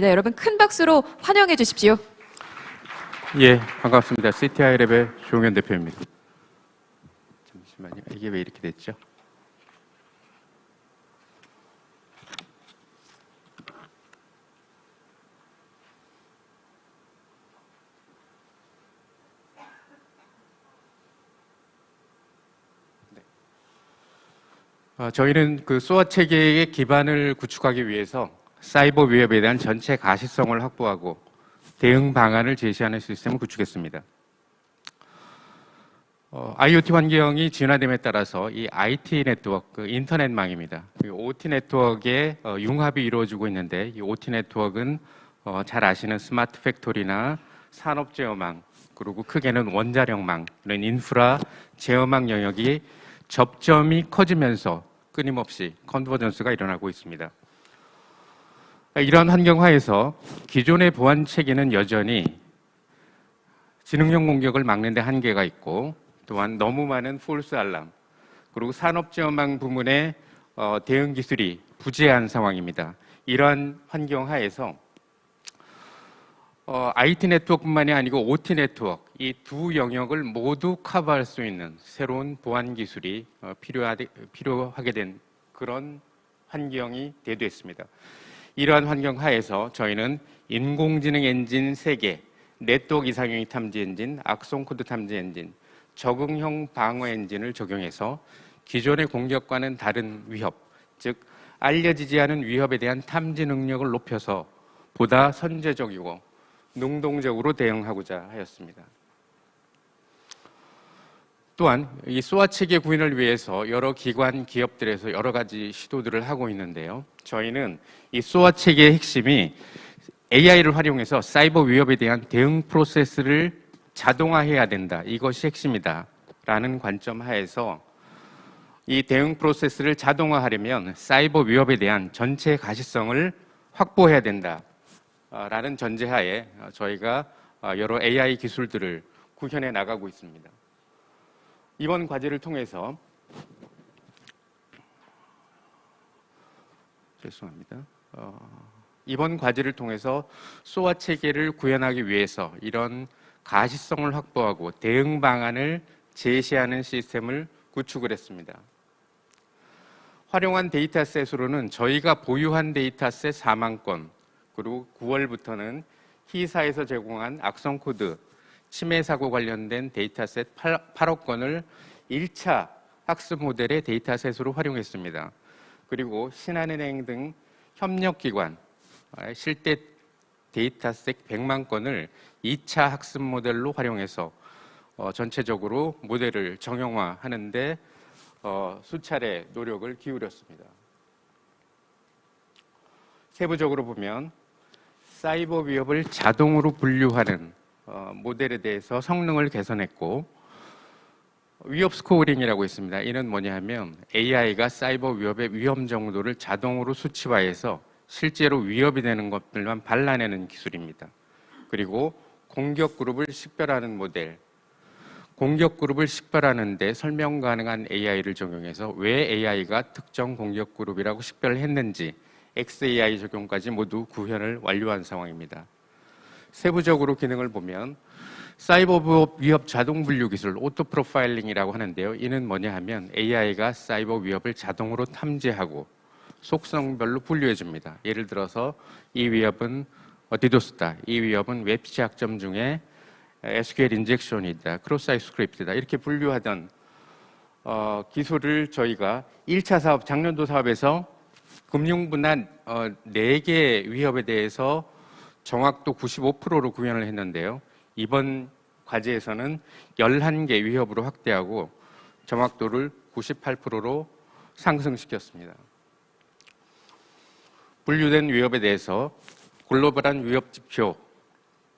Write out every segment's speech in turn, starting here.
네, 여러분 큰 박수로 환영해 주십시오. 예, 반갑습니다. CTI랩의 조용현 대표입니다. 잠시만요. 이게 왜 이렇게 됐죠? 저희는 그 소아 체계의 기반을 구축하기 위해서 사이버 위협에 대한 전체 가시성을 확보하고 대응 방안을 제시하는 시스템을 구축했습니다. IoT 환경이 진화됨에 따라서 이 IT 네트워크, 인터넷망입니다. OT 네트워크의 융합이 이루어지고 있는데 이 OT 네트워크는 잘 아시는 스마트 팩토리나 산업 제어망, 그리고 크게는 원자력망, 이런 인프라 제어망 영역이 접점이 커지면서 끊임없이 컨버전스가 일어나고 있습니다. 이러한 환경하에서 기존의 보안 체계는 여전히 지능형 공격을 막는 데 한계가 있고, 또한 너무 많은 폴스 알람, 그리고 산업제어망 부문의 대응 기술이 부재한 상황입니다. 이러한 환경하에서 IT 네트워크뿐만이 아니고 OT 네트워크, 이 두 영역을 모두 커버할 수 있는 새로운 보안 기술이 필요하게 된 그런 환경이 대두했습니다. 이러한 환경 하에서 저희는 인공지능 엔진 3개, 네트워크 이상형의 탐지 엔진, 악성 코드 탐지 엔진, 적응형 방어 엔진을 적용해서 기존의 공격과는 다른 위협, 즉 알려지지 않은 위협에 대한 탐지 능력을 높여서 보다 선제적이고 능동적으로 대응하고자 하였습니다. 또한 이 소아 체계 구현을 위해서 여러 기관, 기업들에서 여러 가지 시도들을 하고 있는데요. 저희는 이 소아 체계의 핵심이 AI를 활용해서 사이버 위협에 대한 대응 프로세스를 자동화해야 된다. 이것이 핵심이다. 라는 관점 하에서 이 대응 프로세스를 자동화하려면 사이버 위협에 대한 전체 가시성을 확보해야 된다. 라는 전제하에 저희가 여러 AI 기술들을 구현해 나가고 있습니다. 이번 과제를 통해서 이번 과제를 통해서 소아 체계를 구현하기 위해서 이런 가시성을 확보하고 대응 방안을 제시하는 시스템을 구축을 했습니다. 활용한 데이터셋으로는 저희가 보유한 데이터셋 4만 건, 그리고 9월부터는 H사에서 제공한 악성 코드, 침해 사고 관련된 데이터셋 8억 건을 1차 학습 모델의 데이터셋으로 활용했습니다. 그리고 신한은행 등 협력기관, 실제 데이터셋 100만 건을 2차 학습 모델로 활용해서 전체적으로 모델을 정형화하는 데 수차례 노력을 기울였습니다. 세부적으로 보면 사이버 위협을 자동으로 분류하는 모델에 대해서 성능을 개선했고, 위협 스코어링이라고 있습니다. 이는 뭐냐 하면 AI가 사이버 위협의 위험 정도를 자동으로 수치화해서 실제로 위협이 되는 것들만 발라내는 기술입니다. 그리고 공격 그룹을 식별하는 모델, 공격 그룹을 식별하는데 설명 가능한 AI를 적용해서 왜 AI가 특정 공격 그룹이라고 식별했는지 XAI 적용까지 모두 구현을 완료한 상황입니다. 세부적으로 기능을 보면 사이버 위협 자동 분류 기술, 오토 프로파일링이라고 하는데요. 이는 뭐냐 하면 AI가 사이버 위협을 자동으로 탐지하고 속성별로 분류해 줍니다. 예를 들어서 이 위협은 디도스다, 이 위협은 웹 시작점 중에 SQL 인젝션이다, 크로스-사이트 스크립트다, 이렇게 분류하던 기술을 저희가 1차 사업, 작년도 사업에서 금융분야 4개 위협에 대해서 정확도 95%로 구현을 했는데요. 이번 과제에서는 11개 위협으로 확대하고 정확도를 98%로 상승시켰습니다. 분류된 위협에 대해서 글로벌한 위협 지표,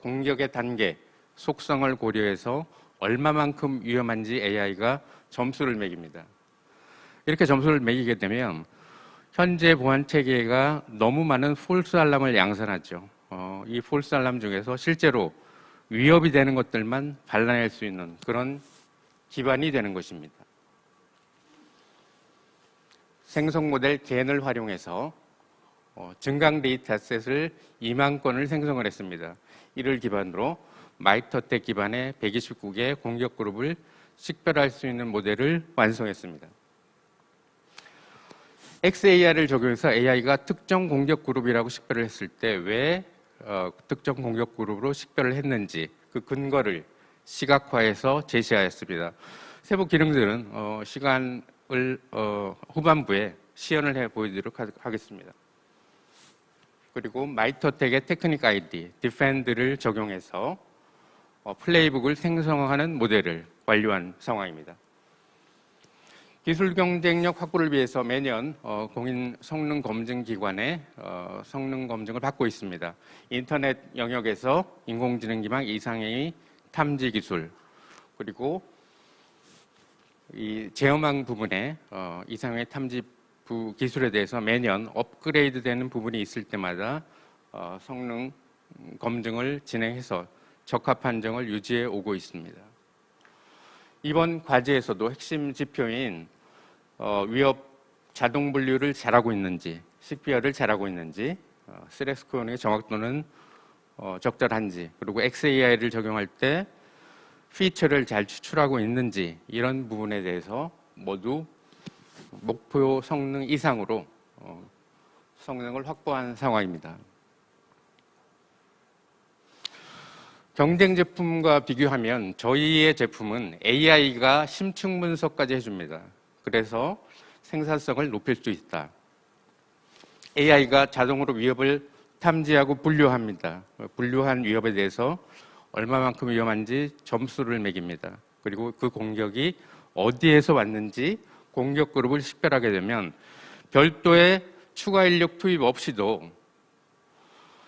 공격의 단계, 속성을 고려해서 얼마만큼 위험한지 AI가 점수를 매깁니다. 이렇게 점수를 매기게 되면 현재 보안 체계가 너무 많은 폴스 알람을 양산하죠. 이 폴스 알람 중에서 실제로 위협이 되는 것들만 발라낼 수 있는 그런 기반이 되는 것입니다. 생성 모델 겐을 활용해서 증강 데이터셋을 2만 건을 생성을 했습니다. 이를 기반으로 마이터텍 기반의 129개 공격 그룹을 식별할 수 있는 모델을 완성했습니다. XAR을 적용해서 AI가 특정 공격 그룹이라고 식별을 했을 때 왜 특정 공격 그룹으로 식별을 했는지 그 근거를 시각화해서 제시하였습니다. 세부 기능들은 시간을 후반부에 시연을 해 보이도록 하겠습니다. 그리고 마이터텍의 테크닉 아이디, 디펜드를 적용해서 플레이북을 생성하는 모델을 완료한 상황입니다. 기술 경쟁력 확보를 위해서 매년 공인 성능 검증 기관의 성능 검증을 받고 있습니다. 인터넷 영역에서 인공지능 기반 이상의 탐지 기술, 그리고 이 제어망 부분의 이상의 탐지 기술에 대해서 매년 업그레이드되는 부분이 있을 때마다 성능 검증을 진행해서 적합 판정을 유지해 오고 있습니다. 이번 과제에서도 핵심 지표인 위협 자동 분류를 잘하고 있는지, 식별을 잘하고 있는지, 스트레스 스코어의 정확도는 적절한지, 그리고 XAI를 적용할 때 피처를 잘 추출하고 있는지 이런 부분에 대해서 모두 목표 성능 이상으로 성능을 확보한 상황입니다. 경쟁 제품과 비교하면 저희의 제품은 AI가 심층 분석까지 해줍니다. 그래서 생산성을 높일 수 있다. AI가 자동으로 위협을 탐지하고 분류합니다. 분류한 위협에 대해서 얼마만큼 위험한지 점수를 매깁니다. 그리고 그 공격이 어디에서 왔는지 공격 그룹을 식별하게 되면 별도의 추가 인력 투입 없이도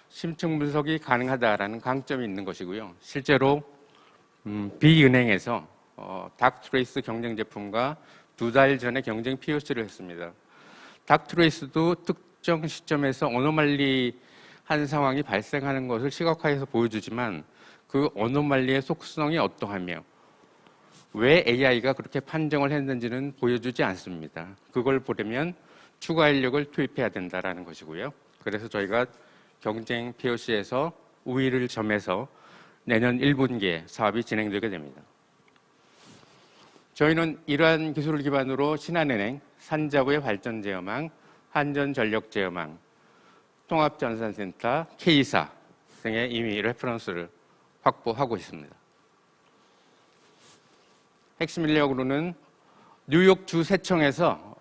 심층 분석이 가능하다라는 강점이 있는 것이고요. 실제로 B은행에서 닥트레이스 경쟁 제품과 2달 전에 경쟁 POC를 했습니다. 닥트레이스도 특정 시점에서 어노말리 한 상황이 발생하는 것을 시각화해서 보여주지만 그 어노말리의 속성이 어떠하며 왜 AI가 그렇게 판정을 했는지는 보여주지 않습니다. 그걸 보려면 추가 인력을 투입해야 된다는 것이고요. 그래서 저희가 경쟁 POC에서 우위를 점해서 내년 1분기에 사업이 진행되게 됩니다. 저희는 이러한 기술을 기반으로 신한은행, 산자부의 발전 제어망, 한전전력 제어망, 통합전산센터, K사 등의 이미 레퍼런스를 확보하고 있습니다. 핵심 인력으로는 뉴욕 주세청에서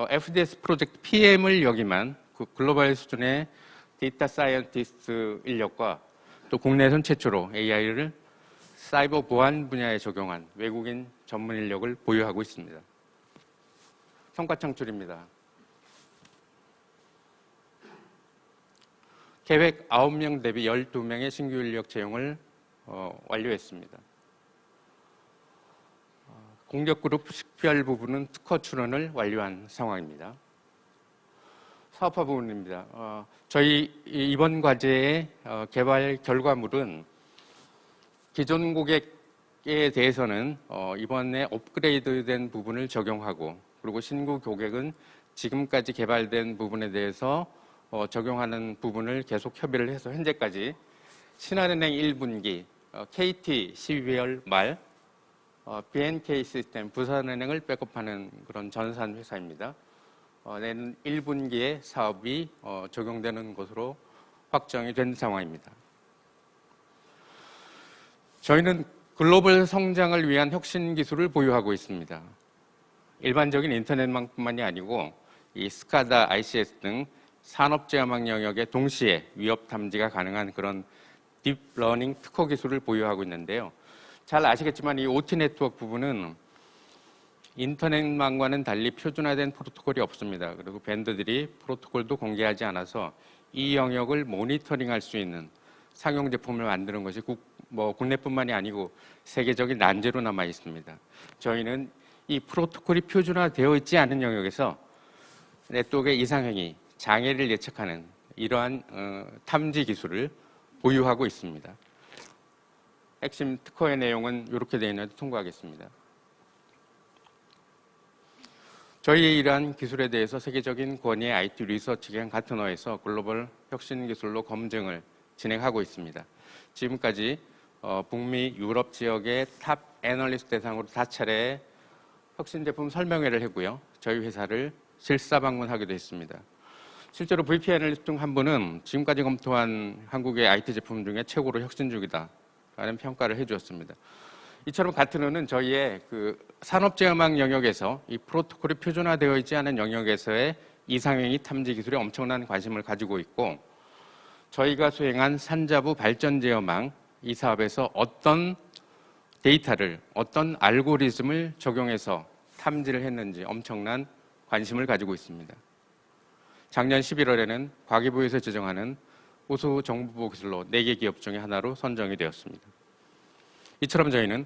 FDS 프로젝트 PM을 역임한 글로벌 수준의 데이터 사이언티스트 인력과 또 국내에선 최초로 AI를 사이버 보안 분야에 적용한 외국인 전문 인력을 보유하고 있습니다. 성과 창출입니다. 계획 9명 대비 12명의 신규 인력 채용을 완료했습니다. 공격그룹 식별 부분은 특허 출원을 완료한 상황입니다. 사업화 부분입니다. 저희 이번 과제의 개발 결과물은 기존 고객에 대해서는 이번에 업그레이드된 부분을 적용하고 그리고 신규 고객은 지금까지 개발된 부분에 대해서 적용하는 부분을 계속 협의를 해서 현재까지 신한은행 1분기, KT 12월 말, BNK 시스템 부산은행을 백업하는 그런 전산 회사입니다. 내년 1분기에 사업이 적용되는 것으로 확정이 된 상황입니다. 저희는 글로벌 성장을 위한 혁신 기술을 보유하고 있습니다. 일반적인 인터넷망뿐만이 아니고 이 스카다, ICS 등 산업제어망 영역에 동시에 위협 탐지가 가능한 그런 딥러닝 특허 기술을 보유하고 있는데요. 잘 아시겠지만 이 OT 네트워크 부분은 인터넷망과는 달리 표준화된 프로토콜이 없습니다. 그리고 밴드들이 프로토콜도 공개하지 않아서 이 영역을 모니터링할 수 있는 상용 제품을 만드는 것이 국내뿐만이 아니고 세계적인 난제로 남아 있습니다. 저희는 이 프로토콜이 표준화되어 있지 않은 영역에서 네트워크의 이상행위, 장애를 예측하는 이러한 탐지 기술을 보유하고 있습니다. 핵심 특허의 내용은 이렇게 되어 있는데 통과하겠습니다. 저희의 이러한 기술에 대해서 세계적인 권위의 IT 리서치 기관 가트너에서 글로벌 혁신 기술로 검증을 진행하고 있습니다. 지금까지 북미, 유럽 지역의 탑 애널리스트 대상으로 4차례 혁신 제품 설명회를 했고요. 저희 회사를 실사 방문하기도 했습니다. 실제로 VP 애널리스트 중 한 분은 지금까지 검토한 한국의 IT 제품 중에 최고로 혁신적이다라는 평가를 해주었습니다. 이처럼 가트너는 저희의 그 산업제어망 영역에서 이 프로토콜이 표준화되어 있지 않은 영역에서의 이상행위 탐지 기술에 엄청난 관심을 가지고 있고, 저희가 수행한 산자부 발전제어망 이 사업에서 어떤 데이터를, 어떤 알고리즘을 적용해서 탐지를 했는지 엄청난 관심을 가지고 있습니다. 작년 11월에는 과기부에서 제정하는 우수 정보보호 기술로 4개 기업 중에 하나로 선정이 되었습니다. 이처럼 저희는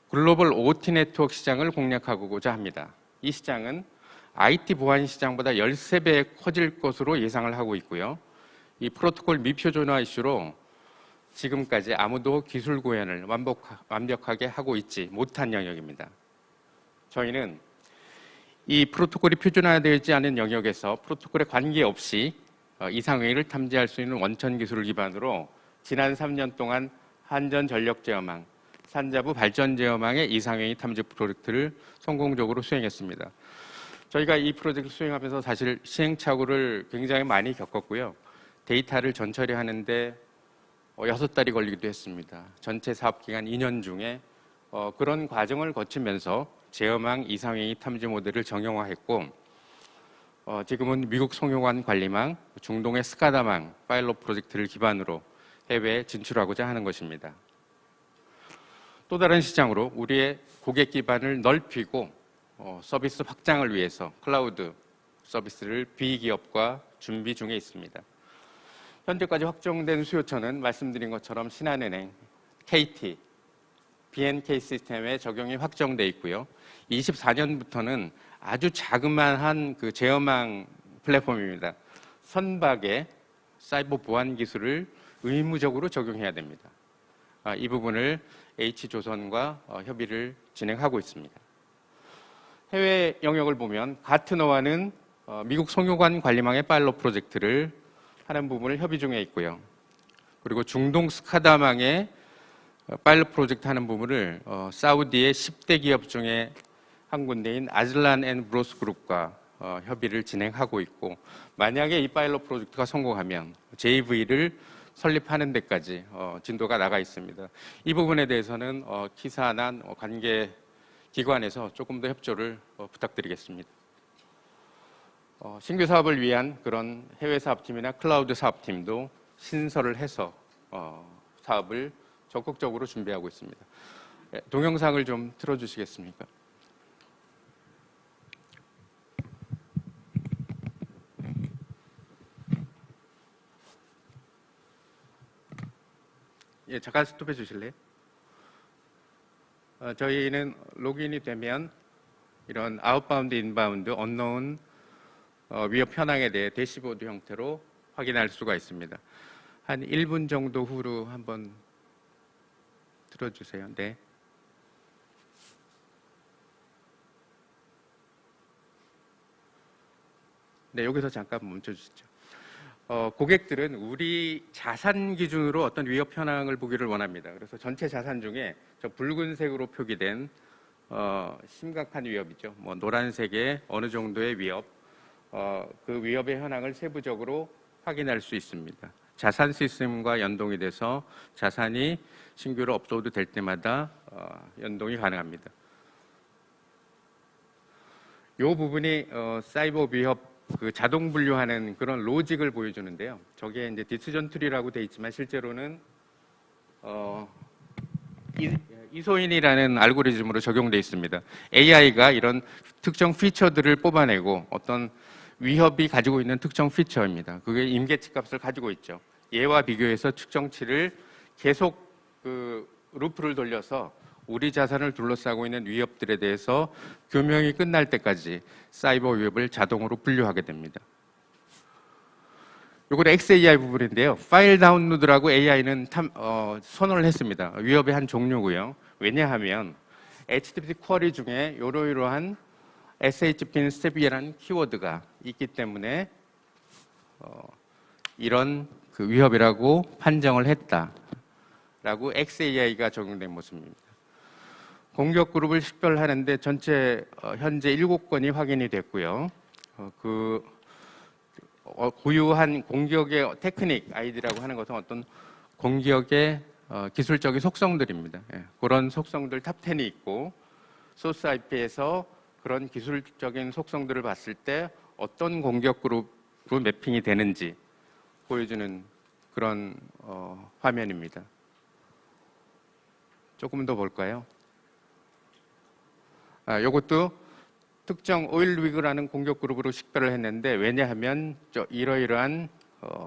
글로벌 OT 네트워크 시장을 공략하고자 합니다. 이 시장은 IT 보안 시장보다 13배 커질 것으로 예상을 하고 있고요. 이 프로토콜 미표준화 이슈로 지금까지 아무도 기술 구현을 완벽하게 하고 있지 못한 영역입니다. 저희는 이 프로토콜이 표준화되어 있지 않은 영역에서 프로토콜에 관계없이 이상행위를 탐지할 수 있는 원천 기술을 기반으로 지난 3년 동안 한전 전력 제어망, 산자부 발전 제어망의 이상행위 탐지 프로젝트를 성공적으로 수행했습니다. 저희가 이 프로젝트를 수행하면서 사실 시행착오를 굉장히 많이 겪었고요. 데이터를 전처리하는데 6달이 걸리기도 했습니다. 전체 사업기간 2년 중에 그런 과정을 거치면서 제어망 이상행위 탐지 모델을 정형화했고, 지금은 미국 송용관 관리망, 중동의 스카다망 파일럿 프로젝트를 기반으로 해외에 진출하고자 하는 것입니다. 또 다른 시장으로 우리의 고객 기반을 넓히고 서비스 확장을 위해서 클라우드 서비스를 비기업과 준비 중에 있습니다. 현재까지 확정된 수요처는 말씀드린 것처럼 신한은행, KT, BNK 시스템의 적용이 확정돼 있고요. 24년부터는 아주 자그마한 그 제어망 플랫폼입니다. 선박의 사이버 보안 기술을 의무적으로 적용해야 됩니다. 이 부분을 H조선과 협의를 진행하고 있습니다. 해외 영역을 보면 가트너와는 미국 송유관 관리망의 파일럿 프로젝트를 하는 부분을 협의 중에 있고요. 그리고 중동 스카다망의 파일럿 프로젝트 하는 부분을 사우디의 10대 기업 중에 한 군데인 아즐란 앤 브로스 그룹과 협의를 진행하고 있고, 만약에 이 파일럿 프로젝트가 성공하면 JV를 설립하는 데까지 진도가 나가 있습니다. 이 부분에 대해서는 기사나 관계 기관에서 조금 더 협조를 부탁드리겠습니다. 신규 사업을 위한 그런 해외 사업팀이나 클라우드 사업팀도 신설을 해서 사업을 적극적으로 준비하고 있습니다. 동영상을 좀 틀어주시겠습니까? 예, 잠깐 스톱해 주실래요? 저희는 로그인이 되면 이런 아웃바운드, 인바운드, 언노운 위협 현황에 대해 대시보드 형태로 확인할 수가 있습니다. 한 1분 정도 후로 한번 들어주세요. 네. 네, 여기서 잠깐 멈춰주시죠. 고객들은 우리 자산 기준으로 어떤 위협 현황을 보기를 원합니다. 그래서 전체 자산 중에 저 붉은색으로 표기된 심각한 위협이죠. 뭐 노란색의 어느 정도의 위협, 그 위협의 현황을 세부적으로 확인할 수 있습니다. 자산 시스템과 연동이 돼서 자산이 신규로 업로드 될 때마다 연동이 가능합니다. 이 부분이 사이버 위협 그 자동 분류하는 그런 로직을 보여주는데요. 저게 이제 디시전 트리라고 돼 있지만 실제로는 이소인이라는 알고리즘으로 적용돼 있습니다. AI가 이런 특정 피처들을 뽑아내고 어떤 위협이 가지고 있는 특정 피처입니다. 그게 임계치 값을 가지고 있죠. 얘와 비교해서 측정치를 계속 그 루프를 돌려서 우리 자산을 둘러싸고 있는 위협들에 대해서 규명이 끝날 때까지 사이버 위협을 자동으로 분류하게 됩니다. 이건 XAI 부분인데요. 파일 다운로드라고 AI는 선언을 했습니다. 위협의 한 종류고요. 왜냐하면 HTTP 쿼리 중에 이러이러한 SHP인 스테비아라는 키워드가 있기 때문에 이런 그 위협이라고 판정을 했다라고 XAI가 적용된 모습입니다. 공격 그룹을 식별하는데 전체 현재 7건이 확인이 됐고요. 고유한 공격의 테크닉 아이디라고 하는 것은 어떤 공격의 기술적인 속성들입니다. 예, 그런 속성들 탑10이 있고 소스 IP에서 그런 기술적인 속성들을 봤을 때 어떤 공격 그룹으로 매핑이 되는지 보여주는 그런 화면입니다. 조금 더 볼까요? 이것도 특정 오일위그라는 공격 그룹으로 식별을 했는데 왜냐하면 이러이러한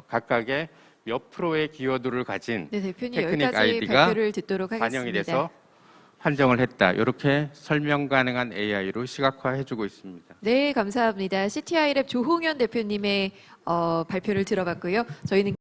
각각의 몇 프로의 기여도를 가진 네, 대표님 테크닉 여기까지 아이디가 발표를 듣도록 하겠습니다. 반영이 돼서 판정을 했다. 이렇게 설명 가능한 AI로 시각화해주고 있습니다. 네, 감사합니다. CTI랩 조홍현 대표님의 발표를 들어봤고요. 저희는